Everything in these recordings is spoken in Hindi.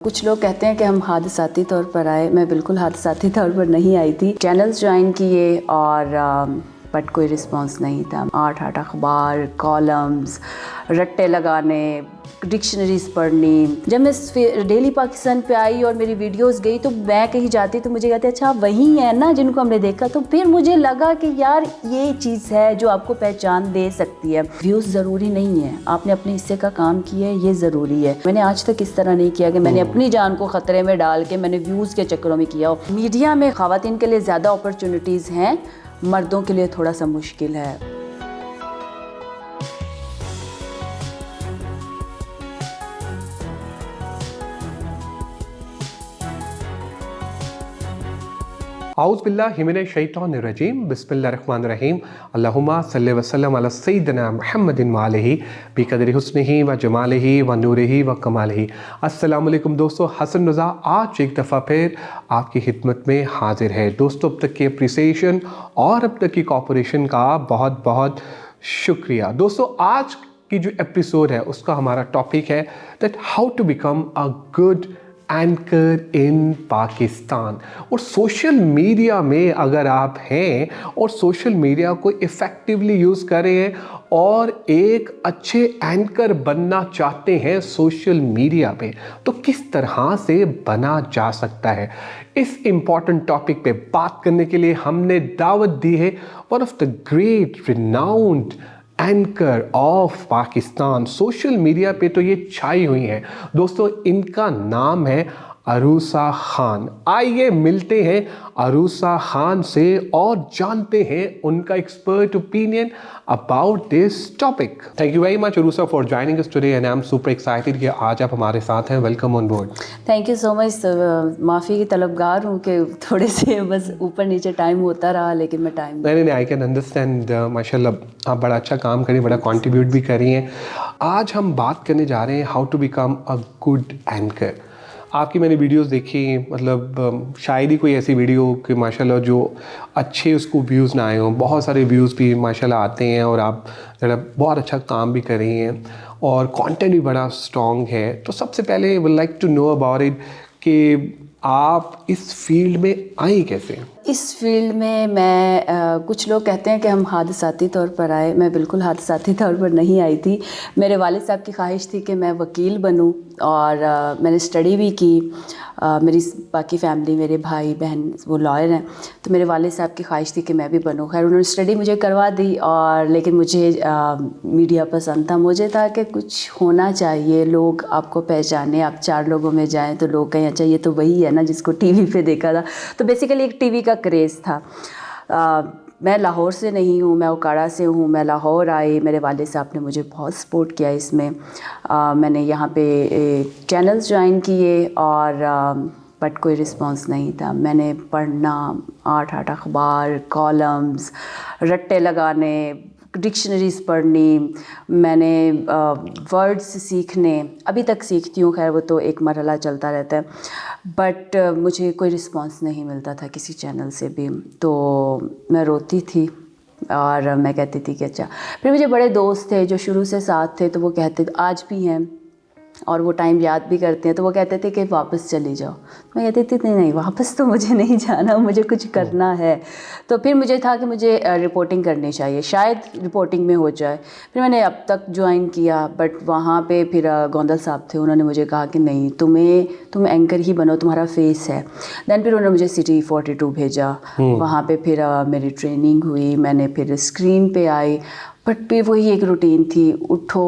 कुछ लोग कहते हैं कि हम हादसाती तौर पर आए, मैं बिल्कुल हादसाती तौर पर नहीं आई थी। चैनल्स ज्वाइन किए और बट कोई रिस्पांस नहीं था। 8 अखबार, कॉलम्स, रट्टे लगाने, डिक्शनरीज पढ़नी। जब मैं डेली पाकिस्तान पे आई और मेरी वीडियोस गई तो मैं कहीं जाती तो मुझे कहते अच्छा वही है ना जिनको हमने देखा। तो फिर मुझे लगा कि यार ये चीज़ है जो आपको पहचान दे सकती है। व्यूज़ ज़रूरी नहीं है, आपने अपने हिस्से का काम किया है, ये ज़रूरी है। मैंने आज तक इस तरह नहीं किया कि मैंने अपनी जान को ख़तरे में डाल के मैंने व्यूज़ के चक्करों में किया हो। मीडिया में ख़वातीन के लिए ज़्यादा अपॉर्चुनिटीज़ हैं, मर्दों के लिए थोड़ा सा मुश्किल है। औज़ुबिल्लाहिमिनश्शैतानिर्रजीम बिस्मिल्लाहिर्रहमानिर्रहीम अल्लाहुम्मा सल्लि वसल्लम अला सय्यिदिना मुहम्मदिन व आलिहि बिक़दरि हुस्निही व जमालिही व नूरिही व कमालिही। अस्सलामु अलैकुम दोस्तों, हसन रज़ा आज एक दफ़ा फिर आपकी खिदमत में हाजिर है। दोस्तों, अब तक की अप्रिसिएशन और अब तक की कोऑपरेशन का बहुत बहुत शुक्रिया। दोस्तों, आज की जो एपिसोड है उसका हमारा टॉपिक है that how to become a good anchor in Pakistan. और सोशल मीडिया में अगर आप हैं और सोशल मीडिया को इफ़ेक्टिवली यूज़ कर रहे हैं और एक अच्छे एंकर बनना चाहते हैं सोशल मीडिया पे, तो किस तरह से बना जा सकता है, इस इम्पॉर्टेंट टॉपिक पे बात करने के लिए हमने दावत दी है one of the great renowned anchor of Pakistan. Social media पे तो ये छाई हुई हैं दोस्तों। इनका नाम है अरूसा खान। आइए मिलते हैं अरूसा खान से और जानते हैं उनका expert opinion about this topic. Thank you very much Aroosa for joining us today and I am super excited कि आज आप हमारे साथ हैं। Welcome on board. Thank you so much. माफ़ी की तलबगार हूँ कि थोड़े से बस ऊपर नीचे टाइम होता रहा, लेकिन मैं टाइम नहीं, आई कैन अंडरस्टैंड। माशाल्लाह आप बड़ा अच्छा काम करें, बड़ा कंट्रीब्यूट भी कर रही हैं। आज हम बात करने जा रहे हैं how to become a good anchor. आपकी मैंने वीडियोस देखी, मतलब शायद ही कोई ऐसी वीडियो कि माशाल्लाह जो अच्छे उसको व्यूज़ ना आए हों। बहुत सारे व्यूज़ भी माशाल्लाह आते हैं और आप ज़रा बहुत अच्छा काम भी कर रही हैं और कंटेंट भी बड़ा स्ट्रॉन्ग है। तो सबसे पहले would like to know about it कि आप इस फील्ड में आई कैसे? इस फील्ड में मैं कुछ लोग कहते हैं कि हम हादसाती तौर पर आए, मैं बिल्कुल हादसाती तौर पर नहीं आई थी। मेरे वालिद साहब की ख्वाहिश थी कि मैं वकील बनूं और मैंने स्टडी भी की। मेरी बाकी फैमिली, मेरे भाई बहन वो लॉयर हैं, तो मेरे वालिद साहब की ख्वाहिश थी कि मैं भी बनूं। खैर उन्होंने स्टडी मुझे करवा दी और लेकिन मुझे मीडिया पसंद था। मुझे था कि कुछ होना चाहिए, लोग आपको पहचाने, आप 4 लोगों में जाएं तो लोग कहें अच्छा ये तो वही है ना जिसको टीवी पे देखा था। तो बेसिकली एक टीवी का क्रेज़ था। मैं लाहौर से नहीं हूँ, मैं उकाड़ा से हूँ। मैं लाहौर आई, मेरे वालिद साहब ने मुझे बहुत सपोर्ट किया इसमें। मैंने यहाँ पे चैनल्स ज्वाइन किए और बट कोई रिस्पांस नहीं था। मैंने पढ़ना, 8 अखबार, कॉलम्स, रट्टे लगाने, डिक्शनरीज़ पढ़नी, मैंने वर्ड्स सीखने, अभी तक सीखती हूँ। खैर वो तो एक मरहला चलता रहता है, बट मुझे कोई रिस्पांस नहीं मिलता था किसी चैनल से भी। तो मैं रोती थी और मैं कहती थी कि अच्छा। फिर मुझे बड़े दोस्त थे जो शुरू से साथ थे, तो वो कहते, आज भी हैं और वो टाइम याद भी करते हैं, तो वो कहते थे कि वापस चली जाओ। मैं कहती थी नहीं, वापस तो मुझे नहीं जाना, मुझे कुछ करना है। तो फिर मुझे था कि मुझे रिपोर्टिंग करनी चाहिए, शायद रिपोर्टिंग में हो जाए। फिर मैंने अब तक ज्वाइन किया, बट वहाँ पे फिर गोंदल साहब थे, उन्होंने मुझे कहा कि नहीं, तुम एंकर ही बनो, तुम्हारा फेस है। दैन फिर उन्होंने मुझे सिटी 42 भेजा। वहाँ पे फिर मेरी ट्रेनिंग हुई, मैंने फिर स्क्रीन पे आई। बट फिर वही एक रूटीन थी, उठो,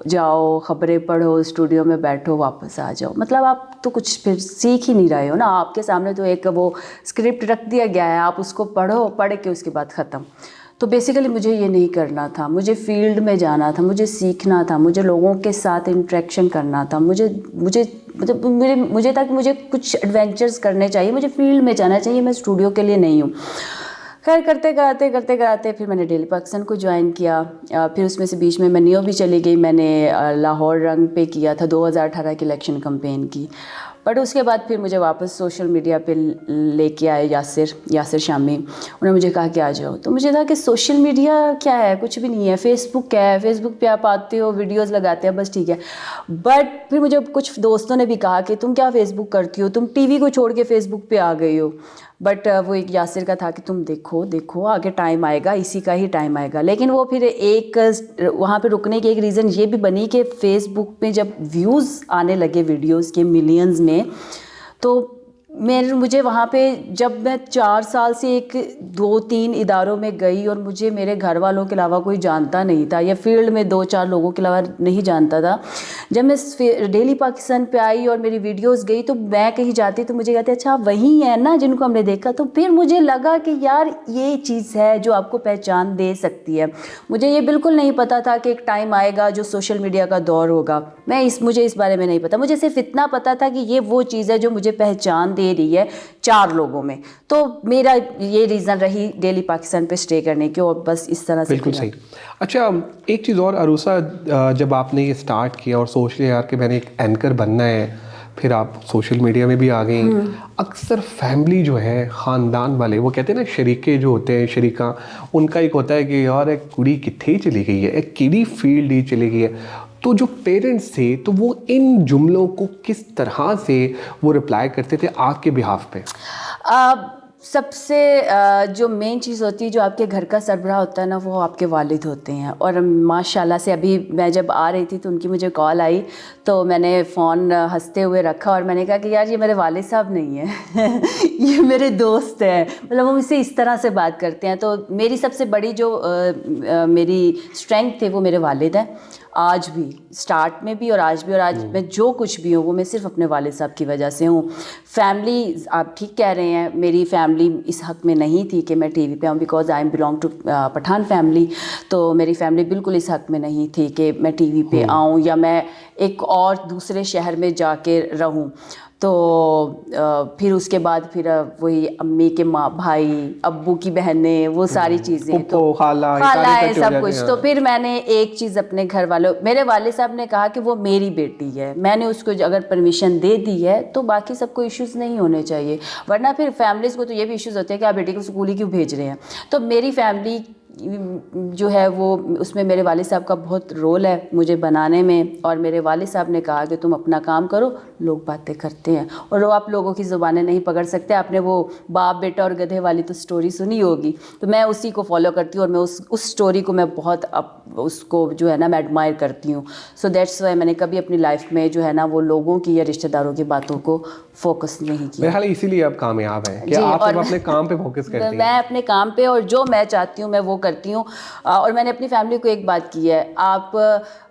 जाओ, ख़बरें पढ़ो, स्टूडियो में बैठो, वापस आ जाओ। मतलब आप तो कुछ फिर सीख ही नहीं रहे हो ना। आपके सामने तो एक वो स्क्रिप्ट रख दिया गया है, आप उसको पढ़ो, पढ़ के उसके बाद ख़त्म। तो बेसिकली मुझे ये नहीं करना था, मुझे फील्ड में जाना था, मुझे सीखना था, मुझे लोगों के साथ इंटरेक्शन करना था। मुझे था कि मुझे कुछ एडवेंचर्स करने चाहिए, मुझे फील्ड में जाना चाहिए, मैं स्टूडियो के लिए नहीं हूँ। खैर करते कराते फिर मैंने डेली पाकिस्तान को ज्वाइन किया। फिर उसमें से बीच में मैं नियो भी चली गई। मैंने लाहौर रंग पे किया था 2018 की इलेक्शन कैंपेन की। बट उसके बाद फिर मुझे वापस सोशल मीडिया पे लेके आए यासिर शामी। उन्होंने मुझे कहा कि आ जाओ। तो मुझे था कि सोशल मीडिया क्या है, कुछ भी नहीं है। फेसबुक क्या है, फेसबुक पे आप आते हो, वीडियोज़ लगाते हैं, बस ठीक है। बट फिर मुझे कुछ दोस्तों ने भी कहा कि तुम क्या फेसबुक करती हो, तुम टीवी को छोड़ के फेसबुक पे आ गई हो। बट वो एक यासिर का था कि तुम देखो देखो आगे टाइम आएगा, इसी का ही टाइम आएगा। लेकिन वो फिर एक वहाँ पे रुकने की एक रीज़न ये भी बनी कि फ़ेसबुक पे जब व्यूज़ आने लगे वीडियोज़ के मिलियंस में, तो मुझे वहाँ पे जब मैं 4 साल से 2-3 इदारों में गई और मुझे मेरे घर वालों के अलावा कोई जानता नहीं था, या फील्ड में 2-4 लोगों के अलावा नहीं जानता था। जब मैं डेली पाकिस्तान पे आई और मेरी वीडियोस गई, तो मैं कहीं जाती तो मुझे कहते अच्छा वही है ना जिनको हमने देखा। तो फिर मुझे लगा कि यार ये चीज़ है जो आपको पहचान दे सकती है। मुझे ये बिल्कुल नहीं पता था कि एक टाइम आएगा जो सोशल मीडिया का दौर होगा। मुझे इस बारे में नहीं पता। मुझे सिर्फ इतना पता था कि ये वो चीज़ है जो मुझे पहचान दे रही है 4 लोगों में। तो मेरा ये रीज़न रही डेली पाकिस्तान पे स्टे करने की, और बस इस तरह से। बिल्कुल सही। अच्छा, एक चीज़ और अरूसा, जब आपने ये स्टार्ट किया और सोच लिया यार कि मैंने एक एंकर बनना है, फिर आप सोशल मीडिया में भी आ गई। अक्सर फैमिली जो है, ख़ानदान वाले, वो कहते हैं ना शरीके जो होते हैं, शरीका, उनका एक होता है कि यार एक कुड़ी कितने चली गई है, एक किड़ी फील्ड ही चली गई है। तो जो पेरेंट्स थे तो वो इन जुमलों को किस तरह से वो रिप्लाई करते थे आपके बिहाफ पे? सबसे जो मेन चीज़ होती है, जो आपके घर का सरबराह होता है ना, वो आपके वालिद होते हैं। और माशाल्लाह से अभी मैं जब आ रही थी तो उनकी मुझे कॉल आई, तो मैंने फ़ोन हंसते हुए रखा और मैंने कहा कि यार ये मेरे वालिद साहब नहीं हैं ये मेरे दोस्त हैं। मतलब वो मुझसे इस तरह से बात करते हैं। तो मेरी सबसे बड़ी जो मेरी स्ट्रेंथ थे वो मेरे वालिद हैं, आज भी, स्टार्ट में भी और आज भी। और आज मैं जो कुछ भी हूँ वो मैं सिर्फ अपने वालिद साहब की वजह से हूँ। फैमिली, आप ठीक कह रहे हैं, मेरी फैमिली इस हक़ में नहीं थी कि मैं टीवी पे आऊँ, because I am belong to Pathan family. तो मेरी फैमिली बिल्कुल इस हक़ में नहीं थी कि मैं टीवी पे आऊँ या मैं एक और दूसरे शहर में जाके रहूँ। तो फिर उसके बाद फिर वही अम्मी के माँ भाई, अब्बू की बहनें, वो सारी चीज़ें, तो खाला है सब कुछ। तो फिर मैंने एक चीज़ अपने घर वालों, मेरे वाले साहब ने कहा कि वो मेरी बेटी है, मैंने उसको अगर परमिशन दे दी है तो बाकी सबको इश्यूज़ नहीं होने चाहिए। वरना फिर फैमिलीज़ को तो ये भी इश्यूज़ होते हैं कि आप बेटी को स्कूल ही क्यों भेज रहे हैं। तो मेरी फैमिली जो है वो, उसमें मेरे वालिद साहब का बहुत रोल है मुझे बनाने में। और मेरे वालिद साहब ने कहा कि तुम अपना काम करो, लोग बातें करते हैं और वो आप लोगों की ज़ुबानें नहीं पकड़ सकते। आपने वो बाप बेटा और गधे वाली तो स्टोरी सुनी होगी, तो मैं उसी को फॉलो करती हूँ और मैं उस स्टोरी को मैं बहुत उसको जो है ना मैं एडमायर करती हूँ। सो दैट्स वाई मैंने कभी अपनी लाइफ में जो है ना वो लोगों की या रिश्तेदारों की बातों को फोकस नहीं किया। मेरे ख्याल इसीलिए आप कामयाब हैं कि आप सिर्फ अपने काम पे फोकस करती हैं। मैं अपने काम पे और जो मैं चाहती हूँ मैं वो करती हूँ। और मैंने अपनी फैमिली को एक बात की है, आप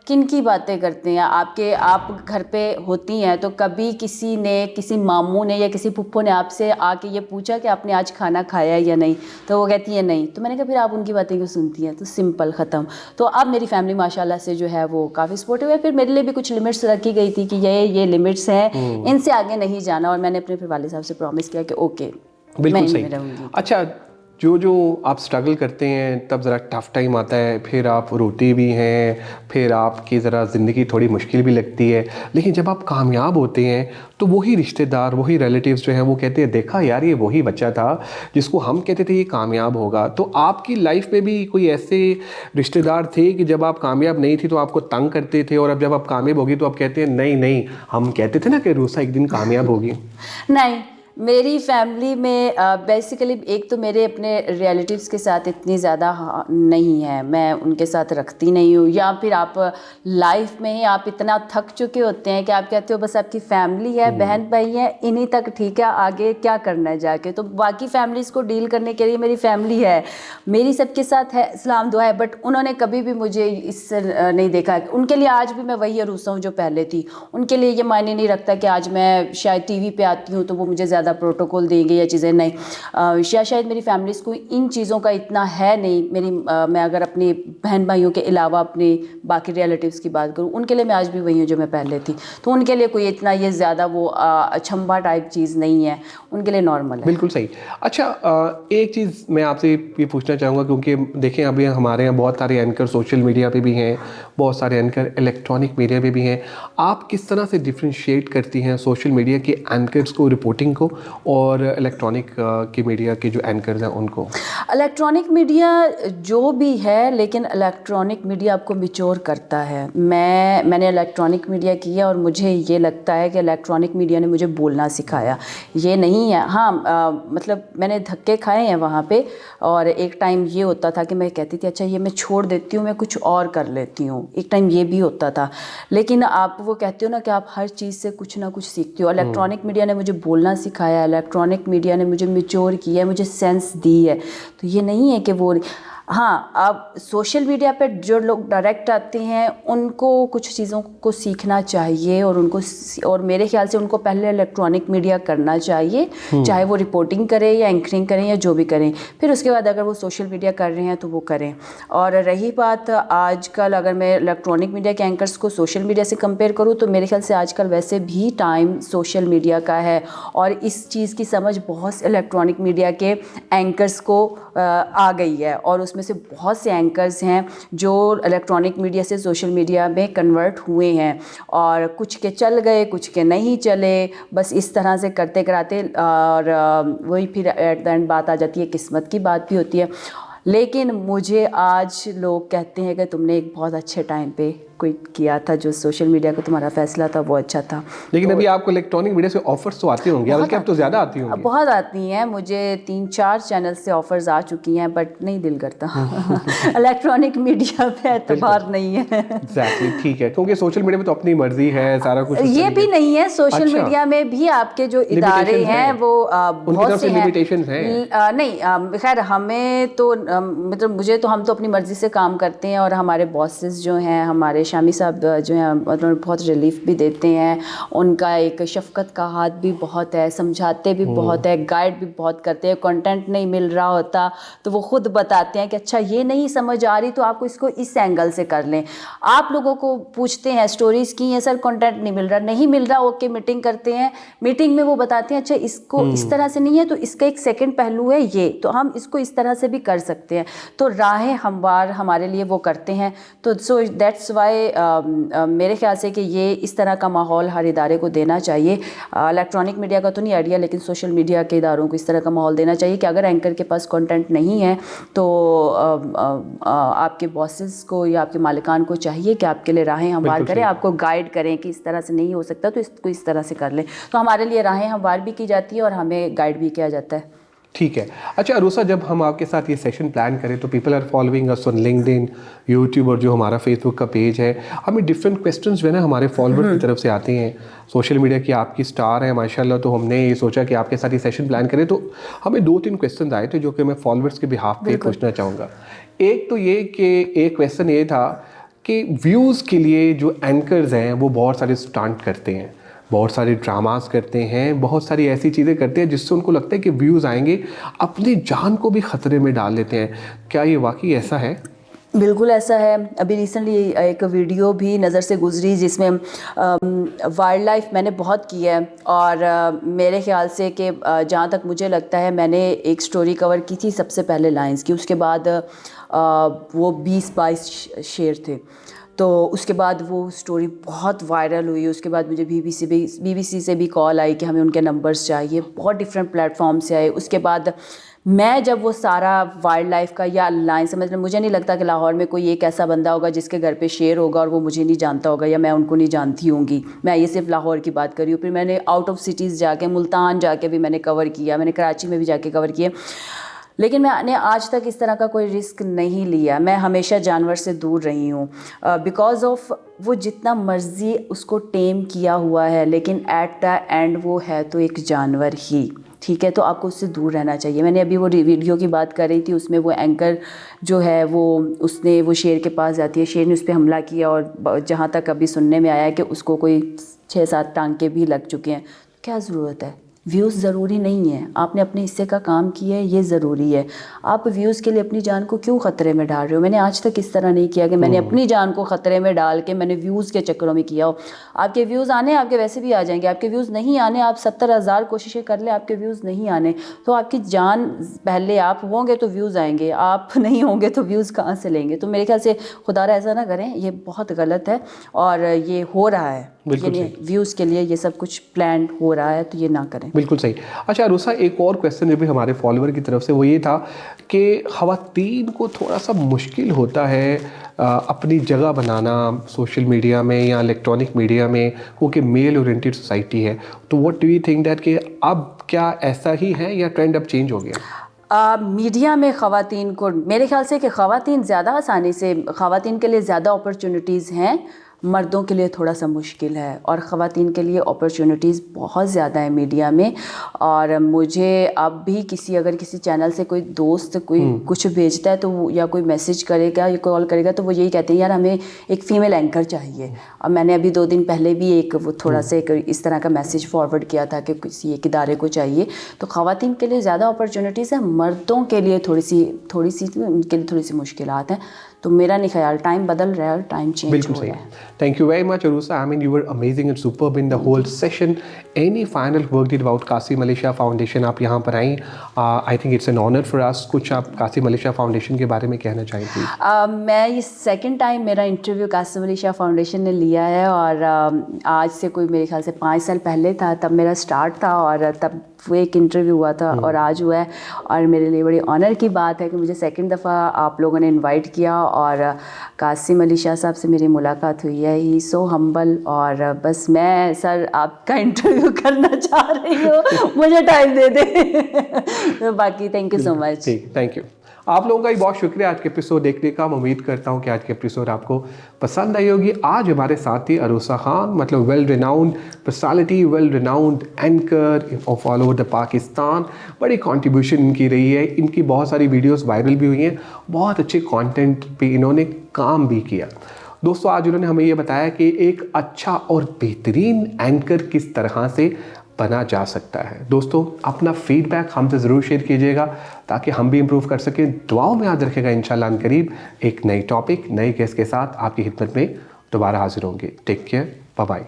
किन की बातें करते हैं, आप घर पे होती हैं तो कभी किसी मामू ने या किसी फुप्पो ने आपसे आके ये पूछा कि आपने आज खाना खाया है या नहीं? तो वो कहती है नहीं। तो मैंने कहा फिर आप उनकी बातें क्यों सुनती हैं? तो सिंपल, ख़त्म। तो अब मेरी फैमिली माशाल्लाह से जो है वो काफ़ी सपोर्टिव है। फिर मेरे लिए भी कुछ लिमिट्स रखी गई थी कि ये लिमिट्स हैं, इनसे आगे नहीं जाना। और मैंने अपने फिर वाले साहब से प्रॉमिस किया कि ओके, बिल्कुल मैं सही। इनमें रहूँगी। अच्छा, जो आप स्ट्रगल करते हैं तब ज़रा टफ़ टाइम आता है, फिर आप रोते भी हैं, फिर आपकी ज़रा ज़िंदगी थोड़ी मुश्किल भी लगती है, लेकिन जब आप कामयाब होते हैं तो वही रिश्तेदार, वही रिलेटिव्स जो हैं वो कहते हैं देखा यार ये वही बच्चा था जिसको हम कहते थे ये कामयाब होगा। तो आपकी लाइफ में भी कोई ऐसे रिश्तेदार थे कि जब आप कामयाब नहीं थी तो आपको तंग करते थे, और अब जब आप कामयाब होगी तो आप कहते हैं नहीं नहीं, हम कहते थे ना कि रूसा एक दिन कामयाब होगी? नहीं, मेरी फैमिली में बेसिकली एक तो मेरे अपने रिलेटिव्स के साथ इतनी ज़्यादा नहीं है, मैं उनके साथ रखती नहीं हूँ। या फिर आप लाइफ में ही आप इतना थक चुके होते हैं कि आप कहते हो बस आपकी फैमिली है, बहन भाई है, इन्हीं तक ठीक है, आगे क्या करना है जाके। तो बाकी फैमिलीज़ को डील करने के लिए मेरी फैमिली है, मेरी सबके साथ है, सलाम दुआ है। बट उन्होंने कभी भी मुझे इससे नहीं देखा। उनके लिए आज भी मैं वही अरूसा हूँ जो पहले थी। उनके लिए ये मायने नहीं रखता कि आज मैं शायद टीवी पे आती हूँ तो वो मुझे ज़्यादा ज़्यादा प्रोटोकॉल देंगे या चीज़ें नहीं। या शायद मेरी फैमिलीज़ को इन चीज़ों का इतना है नहीं। मैं अगर अपनी बहन भाइयों के अलावा अपने बाकी रिलेटिव्स की बात करूँ, उनके लिए मैं आज भी वही हूँ जो मैं पहले थी। तो उनके लिए कोई इतना ये ज़्यादा वो अचंभा टाइप चीज़ नहीं है, उनके लिए नॉर्मल है। बिल्कुल सही। अच्छा, एक चीज़ मैं आपसे ये पूछना चाहूँगा, क्योंकि देखें अभी हमारे यहाँ बहुत सारे एंकर सोशल मीडिया पे भी हैं, बहुत सारे एंकर इलेक्ट्रॉनिक मीडिया पे भी हैं। आप किस तरह से डिफ्रेंशिएट करती हैं सोशल मीडिया के एंकर्स को, रिपोर्टिंग को, और इलेक्ट्रॉनिक के मीडिया के जो एंकर्स हैं उनको? इलेक्ट्रॉनिक मीडिया जो भी है, लेकिन इलेक्ट्रॉनिक मीडिया आपको मैच्योर करता है। मैंने इलेक्ट्रॉनिक मीडिया किया और मुझे ये लगता है कि इलेक्ट्रॉनिक मीडिया ने मुझे बोलना सिखाया। ये नहीं है, हाँ मतलब मैंने धक्के खाए हैं वहाँ पे, और एक टाइम ये होता था कि मैं कहती थी अच्छा ये मैं छोड़ देती हूँ, मैं कुछ और कर लेती हूँ। एक टाइम ये भी होता था, लेकिन आप वो कहते हो ना कि आप हर चीज़ से कुछ ना कुछ सीखते हो। इलेक्ट्रॉनिक मीडिया ने मुझे बोलना सिखाया, इलेक्ट्रॉनिक मीडिया ने मुझे मैच्योर किया, मुझे सेंस दी है। तो ये नहीं है कि वो, हाँ अब सोशल मीडिया पे जो लोग डायरेक्ट आते हैं उनको कुछ चीज़ों को सीखना चाहिए, और मेरे ख्याल से उनको पहले इलेक्ट्रॉनिक मीडिया करना चाहिए, चाहे वो रिपोर्टिंग करें या एंकरिंग करें या जो भी करें। फिर उसके बाद अगर वो सोशल मीडिया कर रहे हैं तो वो करें। और रही बात आजकल, अगर मैं इलेक्ट्रॉनिक मीडिया के एंकर्स को सोशल मीडिया से कंपेयर करूँ तो मेरे ख्याल से आजकल वैसे भी टाइम सोशल मीडिया का है, और इस चीज़ की समझ बहुत से इलेक्ट्रॉनिक मीडिया के एंकर्स को आ गई है। और उसमें से बहुत से एंकर्स हैं जो इलेक्ट्रॉनिक मीडिया से सोशल मीडिया में कन्वर्ट हुए हैं, और कुछ के चल गए, कुछ के नहीं चले, बस इस तरह से करते कराते, और वही फिर एट द एंड बात आ जाती है, किस्मत की बात भी होती है। लेकिन मुझे आज लोग कहते हैं कि तुमने एक बहुत अच्छे टाइम पे कोई किया था, जो सोशल मीडिया का तुम्हारा फैसला था वो अच्छा था। लेकिन तो अभी आपको इलेक्ट्रॉनिक मीडिया से ऑफर्स तो आते होंगे, बल्कि अब तो ज़्यादा आती होंगी। बहुत आती हैं, मुझे 3-4 चैनल से ऑफर्स आ चुकी हैं, बट नहीं दिल करता इलेक्ट्रॉनिक मीडिया पे एतबार नहीं है। एग्जैक्टली, ठीक है, क्योंकि सोशल मीडिया में तो अपनी मर्जी है, सारा कुछ ये भी नहीं है, सोशल अच्छा। मीडिया में भी आपके जो इदारे हैं वो बहुत से लिमिटेशंस हैं। नहीं खैर हमें तो मतलब हम तो अपनी मर्जी से काम करते हैं, और हमारे बॉसेस जो हैं, हमारे शामी साहब जो हैं, मतलब बहुत रिलीफ भी देते हैं। उनका एक शफकत का हाथ भी बहुत है, समझाते भी बहुत है, गाइड भी बहुत करते हैं। कंटेंट नहीं मिल रहा होता तो वो खुद बताते हैं कि अच्छा ये नहीं समझ आ रही तो आपको इसको इस एंगल से कर लें। आप लोगों को पूछते हैं, स्टोरीज़ की हैं सर, कंटेंट नहीं मिल रहा, ओके मीटिंग करते हैं, मीटिंग में वो बताते हैं अच्छा इसको इस तरह से नहीं है तो इसका एक सेकंड पहलू है ये, तो हम इसको इस तरह से भी कर सकते हैं। तो राहें हमवार हमारे लिए वो करते हैं। तो सो दैट्स वाई मेरे ख्याल से कि ये इस तरह का माहौल हर इदारे को देना चाहिए। इलेक्ट्रॉनिक मीडिया का तो नहीं आइडिया, लेकिन सोशल मीडिया के इदारों को इस तरह का माहौल देना चाहिए कि अगर एंकर के पास कंटेंट नहीं है तो आपके बॉसेस को या आपके मालिकान को चाहिए कि आपके लिए राहें हमवार करें, आपको गाइड करें कि इस तरह से नहीं हो सकता तो इसको इस तरह से कर लें। तो हमारे लिए राहें हमवार भी की जाती है और हमें गाइड भी किया जाता है। ठीक है। अच्छा अरूसा, जब हम आपके साथ ये सेशन प्लान करें तो people are following us on LinkedIn, YouTube, और जो हमारा फेसबुक का पेज है, हमें डिफरेंट क्वेश्चंस जो है ना हमारे फॉलोअर्स की तरफ से आते हैं। सोशल मीडिया की आपकी स्टार है माशाल्लाह, तो हमने ये सोचा कि आपके साथ ये सेशन प्लान करें। तो हमें 2-3 क्वेश्चन आए थे जो कि मैं फॉलोअर्स के बिहाफ पे पूछना चाहूँगा। एक तो ये कि एक क्वेश्चन ये था कि व्यूज़ के लिए जो एंकर्स हैं वो बहुत सारे स्टंट करते हैं, बहुत सारे ड्रामास करते हैं, बहुत सारी ऐसी चीज़ें करते हैं जिससे उनको लगता है कि व्यूज़ आएंगे, अपनी जान को भी ख़तरे में डाल लेते हैं। क्या ये वाकई ऐसा है? बिल्कुल ऐसा है। अभी रिसेंटली एक वीडियो भी नज़र से गुजरी जिसमें वाइल्ड लाइफ मैंने बहुत की है, और मेरे ख्याल से कि जहाँ तक मुझे लगता है मैंने एक स्टोरी कवर की थी सबसे पहले लायंस की, उसके बाद वो 20-22 शेर थे, तो उसके बाद वो स्टोरी बहुत वायरल हुई। उसके बाद मुझे बीबीसी से भी कॉल आई कि हमें उनके नंबर्स चाहिए, बहुत डिफरेंट प्लेटफॉर्म से आए। उसके बाद मैं जब वो सारा वाइल्ड लाइफ का या लाइन समझ, मुझे नहीं लगता कि लाहौर में कोई एक ऐसा बंदा होगा जिसके घर पे शेर होगा और वो मुझे नहीं जानता होगा या मैं उनको नहीं जानती होंगी। मैं ये सिर्फ लाहौर की बात कर रही हूँ। फिर मैंने आउट ऑफ सिटीज़ जाके, मुल्तान जाके भी मैंने कवर किया, मैंने कराची में भी जाके कवर किया, लेकिन मैंने आज तक इस तरह का कोई रिस्क नहीं लिया। मैं हमेशा जानवर से दूर रही हूँ बिकॉज़ ऑफ वो जितना मर्ज़ी उसको टेम किया हुआ है, लेकिन एट द एंड वो है तो एक जानवर ही, ठीक है, तो आपको उससे दूर रहना चाहिए। मैंने अभी वो वीडियो की बात कर रही थी, उसमें वो एंकर जो है वो शेर के पास जाती है, शेर ने उस पर हमला किया और जहाँ तक अभी सुनने में आया है कि उसको कोई 6-7 टांके भी लग चुके हैं। क्या ज़रूरत है व्यूज़ ज़रूरी नहीं है, आपने अपने हिस्से का काम किया है, ये ज़रूरी है। आप व्यूज़ के लिए अपनी जान को क्यों ख़तरे में डाल रहे हो? मैंने आज तक इस तरह नहीं किया कि मैंने अपनी जान को ख़तरे में डाल के मैंने व्यूज़ के चक्करों में किया हो। आपके व्यूज़ आने, आपके वैसे भी आ जाएंगे। आपके व्यूज़ नहीं आने, आप 70,000 कोशिशें कर लें, आपके व्यूज़ नहीं आने, तो आपकी जान, पहले आप होंगे तो व्यूज़ आएंगे, आप नहीं होंगे तो व्यूज़ कहाँ से लेंगे? तो मेरे ख्याल से खुदारा ऐसा ना करें, ये बहुत गलत है और ये हो रहा है। बिल्कुल ये व्यूज़ के लिए ये सब कुछ प्लान हो रहा है, तो ये ना करें। बिल्कुल सही। अच्छा अरूसा, एक और क्वेश्चन जो भी हमारे फॉलोअर की तरफ से वो ये था कि ख़वातीन को थोड़ा सा मुश्किल होता है अपनी जगह बनाना सोशल मीडिया में या इलेक्ट्रॉनिक मीडिया में, क्योंकि मेल ओरिएंटेड सोसाइटी है। तो what do you think that कि अब क्या ऐसा ही है या ट्रेंड अब चेंज हो गया? मीडिया में ख़वातीन को, मेरे ख्याल से कि ख़वातीन ज़्यादा आसानी से, ख़वातीन के लिए ज़्यादा अपॉर्चुनिटीज़ हैं, मर्दों के लिए थोड़ा सा मुश्किल है। और ख़वातीन के लिए अपॉर्चुनिटीज़ बहुत ज़्यादा है मीडिया में। और मुझे अब भी अगर किसी चैनल से कोई दोस्त कोई कुछ भेजता है तो या कोई मैसेज करेगा या कॉल करेगा तो वो यही कहते हैं, यार हमें एक फ़ीमेल एंकर चाहिए। और मैंने अभी 2 दिन पहले भी वो थोड़ा सा एक इस तरह का मैसेज फॉरवर्ड किया था कि किसी एक इदारे को चाहिए। तो ख़वातीन के लिए ज़्यादा अपॉर्चुनिटीज़ है, मर्दों के लिए थोड़ी सी उनके लिए थोड़ी सी मुश्किलात हैं। तो मेरा नहीं ख्याल, टाइम बदल रहा है, टाइम चेंज हो रहा है। Thank you very much, Arusa. I mean, you were amazing and superb in the whole session. Any final word did about Qasim Ali Shah Foundation? आप यहाँ पर आई, I think it's an honor for us. कुछ आप Qasim Ali Shah Foundation के बारे में कहना चाहें प्लीज? मैं ये सेकंड टाइम मेरा इंटरव्यू कासिम अली शाह फाउंडेशन ने लिया है। और आज से कोई मेरे ख्याल से 5 साल पहले था, तब मेरा स्टार्ट था और तब वो एक इंटरव्यू हुआ था और आज हुआ है। और मेरे लिए बड़ी ऑनर की बात है कि मुझे सेकंड दफ़ा आप लोगों ने इनवाइट किया और कासिम अली शाह साहब से मेरी मुलाकात हुई है। ही सो हम्बल। और बस मैं सर आपका इंटरव्यू करना चाह रही हूँ, मुझे टाइम दे दे। बाकी थैंक यू सो मच। ठीक, थैंक यू। आप लोगों का भी बहुत शुक्रिया आज के एपिसोड देखने का। मैं उम्मीद करता हूँ कि आज के एपिसोड आपको पसंद आई होगी। आज हमारे साथ थी अरूसा खान, मतलब well renowned personality, well renowned anchor of all over the Pakistan. बड़ी कंट्रीब्यूशन इनकी रही है, इनकी बहुत सारी वीडियोस वायरल भी हुई हैं, बहुत अच्छे कंटेंट पे इन्होंने काम भी किया। दोस्तों आज उन्होंने हमें ये बताया कि एक अच्छा और बेहतरीन एंकर किस तरह से बना जा सकता है। दोस्तों अपना फीडबैक हमसे ज़रूर शेयर कीजिएगा ताकि हम भी इम्प्रूव कर सकें। दुआओं में याद रखेगा। इंशाल्लाह अनकरीब एक नई टॉपिक, नई गेस्ट के साथ आपकी खिदमत में दोबारा हाजिर होंगे। Take care, bye bye.